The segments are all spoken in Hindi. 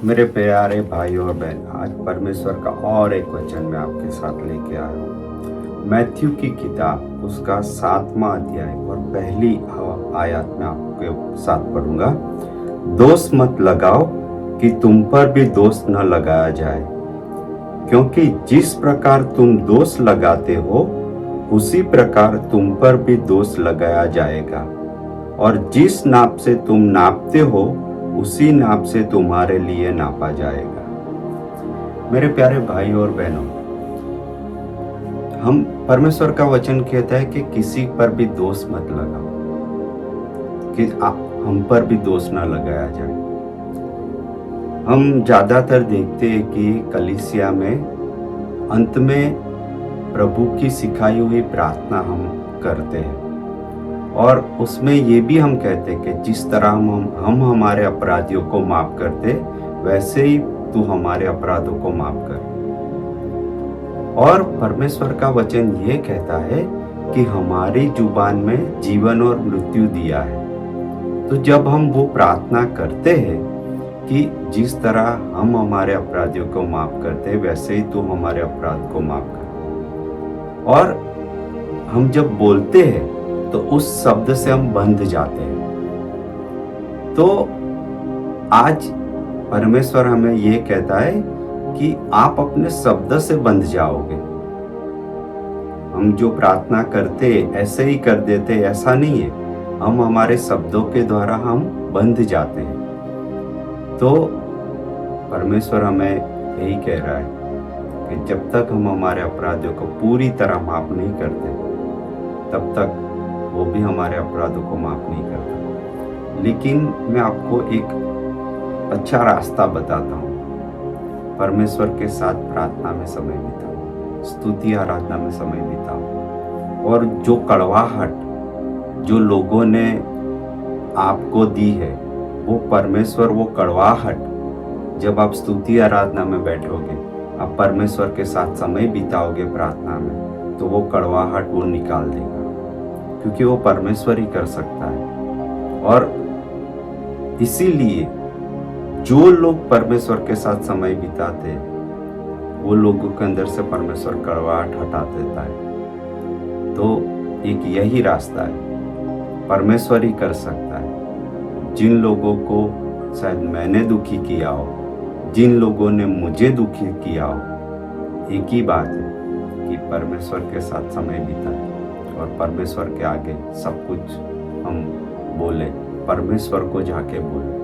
मेरे प्यारे भाई और बहन, आज परमेश्वर का और एक वचन मैं आपके साथ लेके आया हूँ। मैथ्यू की किताब उसका 7वां अध्याय और पहली आयत में आपके साथ पढ़ूंगा। दोष मत लगाओ कि तुम पर भी दोष न लगाया जाए, क्योंकि जिस प्रकार तुम दोष लगाते हो उसी प्रकार तुम पर भी दोष लगाया जाएगा, और जिस नाप से तुम नापते हो उसी नाप से तुम्हारे लिए नापा जाएगा। मेरे प्यारे भाई और बहनों, हम परमेश्वर का वचन कहता है कि किसी पर भी दोष मत लगाओ, कि हम पर भी दोष ना लगाया जाए। हम ज्यादातर देखते हैं कि कलीसिया में अंत में प्रभु की सिखाई हुई प्रार्थना हम करते हैं, और उसमें ये भी हम कहते हैं कि जिस तरह हम हमारे अपराधियों को माफ करते वैसे ही तू हमारे अपराधों को माफ कर। और परमेश्वर का वचन ये कहता है कि हमारी जुबान में जीवन और मृत्यु दिया है। तो जब हम वो प्रार्थना करते हैं कि जिस तरह हम हमारे अपराधियों को माफ करते वैसे ही तू हमारे अपराध को माफ कर, और हम जब बोलते हैं तो उस शब्द से हम बंध जाते हैं। तो आज परमेश्वर हमें ये कहता है कि आप अपने शब्द से बंध जाओगे। हम जो प्रार्थना करते ऐसे ही कर देते, ऐसा नहीं है। हम हमारे शब्दों के द्वारा हम बंध जाते हैं। तो परमेश्वर हमें यही कह रहा है कि जब तक हम हमारे अपराधों को पूरी तरह माफ नहीं करते तब तक वो भी हमारे अपराधों को माफ नहीं करता। लेकिन मैं आपको एक अच्छा रास्ता बताता हूँ। परमेश्वर के साथ प्रार्थना में समय बिताओ, स्तुति आराधना में समय बिताओ, और जो कड़वाहट जो लोगों ने आपको दी है वो परमेश्वर, वो कड़वाहट जब आप स्तुति आराधना में बैठोगे, आप परमेश्वर के साथ समय बिताओगे प्रार्थना में, तो वो कड़वाहट वो निकाल देगा, क्योंकि वो परमेश्वर ही कर सकता है। और इसीलिए जो लोग परमेश्वर के साथ समय बिताते वो लोगों के अंदर से परमेश्वर कड़वाहट हटा देता है। तो एक यही रास्ता है, परमेश्वर ही कर सकता है। जिन लोगों को शायद मैंने दुखी किया हो, जिन लोगों ने मुझे दुखी किया हो, एक ही बात है कि परमेश्वर के साथ समय बिताए और परमेश्वर के आगे सब कुछ हम बोले, परमेश्वर को जाके बोले,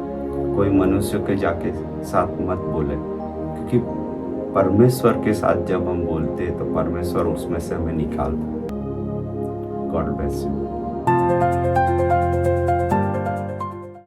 कोई मनुष्य के जाके साथ मत बोले, क्योंकि परमेश्वर के साथ जब हम बोलते हैं तो परमेश्वर उसमें से हमें निकालता है। God bless you.